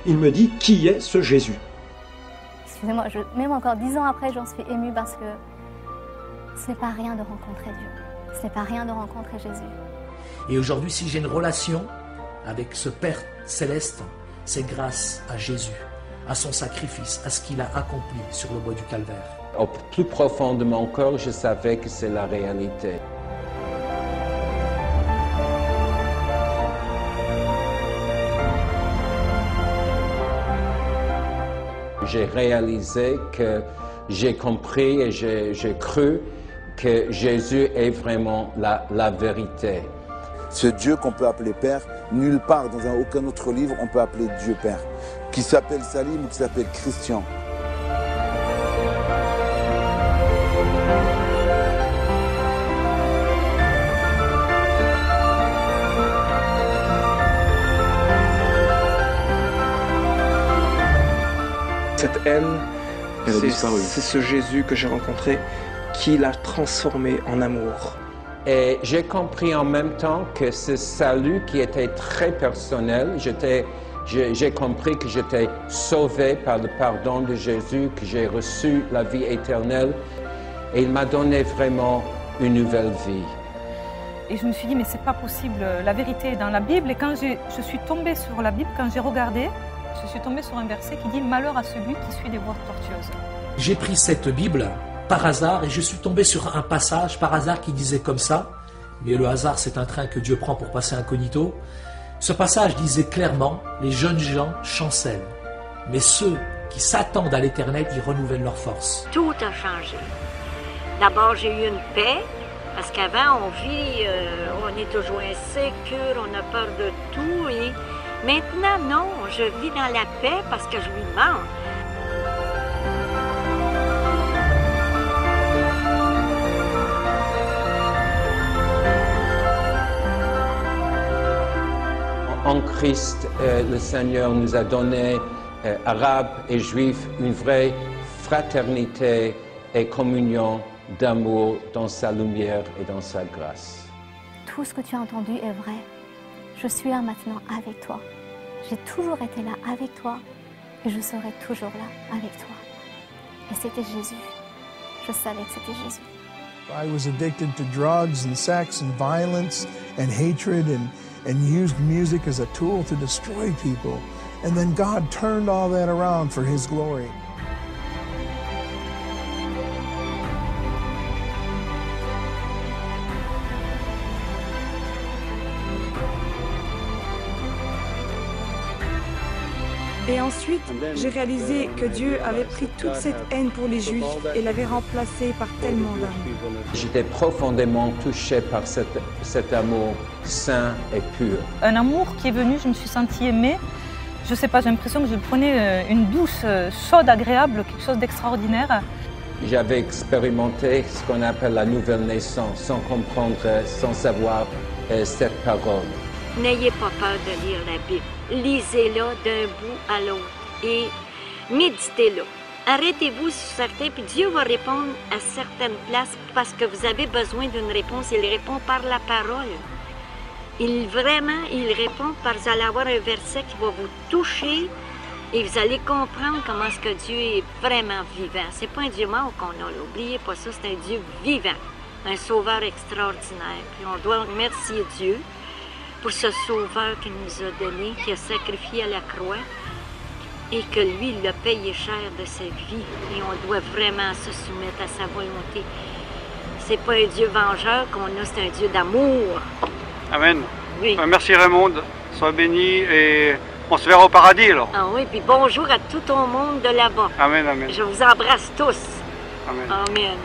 il me dit, qui est ce Jésus? Excusez-moi, même encore 10 ans après, j'en suis émue parce que ce n'est pas rien de rencontrer Dieu. Ce n'est pas rien de rencontrer Jésus. Et aujourd'hui, si j'ai une relation avec ce Père céleste, c'est grâce à Jésus, à son sacrifice, à ce qu'il a accompli sur le bois du Calvaire. Au plus profond de mon cœur, je savais que c'est la réalité. J'ai réalisé que j'ai compris et j'ai cru que Jésus est vraiment la vérité. Ce Dieu qu'on peut appeler Père, nulle part dans aucun autre livre on peut appeler Dieu Père, qui s'appelle Salim ou qui s'appelle Christian. Cette haine, c'est ce Jésus que j'ai rencontré qui l'a transformé en amour. Et j'ai compris en même temps que ce salut qui était très personnel, j'ai compris que j'étais sauvé par le pardon de Jésus, que j'ai reçu la vie éternelle et il m'a donné vraiment une nouvelle vie. Et je me suis dit, mais c'est pas possible, la vérité est dans la Bible. Et quand je suis tombée sur la Bible, quand j'ai regardé, je suis tombée sur un verset qui dit « Malheur à celui qui suit des voies tortueuses ». J'ai pris cette Bible par hasard et je suis tombé sur un passage par hasard qui disait comme ça, mais le hasard c'est un train que Dieu prend pour passer incognito. Ce passage disait clairement « Les jeunes gens chancellent, mais ceux qui s'attendent à l'éternel, ils renouvellent leur force ». Tout a changé. D'abord j'ai eu une paix, parce qu'avant on est toujours insécure, on a peur de tout et maintenant non, je vis dans la paix parce que je lui demande. En Christ, le Seigneur nous a donné, Arabes et Juifs, une vraie fraternité et communion d'amour dans sa lumière et dans sa grâce. Tout ce que tu as entendu est vrai. Je suis là maintenant avec toi. J'ai toujours été là avec toi et je serai toujours là avec toi. Et c'était Jésus. Je savais que c'était Jésus. I was addicted to drugs and sex and violence and hatred and used music as a tool to destroy people. And then God turned all that around for His glory. Et ensuite, j'ai réalisé que Dieu avait pris toute cette haine pour les Juifs et l'avait remplacée par tellement d'amour. J'étais profondément touché par cet amour saint et pur. Un amour qui est venu, je me suis sentie aimée. Je ne sais pas, j'ai l'impression que je prenais une douce, chaude, agréable, quelque chose d'extraordinaire. J'avais expérimenté ce qu'on appelle la nouvelle naissance, sans comprendre, sans savoir cette parole. N'ayez pas peur de lire la Bible. Lisez-la d'un bout à l'autre et méditez-la. Arrêtez-vous sur certains, puis Dieu va répondre à certaines places parce que vous avez besoin d'une réponse. Il répond par la parole. Il répond parce que vous allez avoir un verset qui va vous toucher et vous allez comprendre comment est-ce que Dieu est vraiment vivant. C'est pas un Dieu mort qu'on a, n'oubliez pas ça, c'est un Dieu vivant, un sauveur extraordinaire. Puis on doit remercier Dieu pour ce sauveur qu'il nous a donné, qui a sacrifié à la croix et que lui, il a payé cher de sa vie et on doit vraiment se soumettre à sa volonté. C'est pas un Dieu vengeur qu'on a, c'est un Dieu d'amour. Amen. Oui. Merci Raymond, sois béni et on se verra au paradis alors. Ah oui, puis bonjour à tout ton monde de là-bas. Amen, amen. Je vous embrasse tous. Amen. Amen.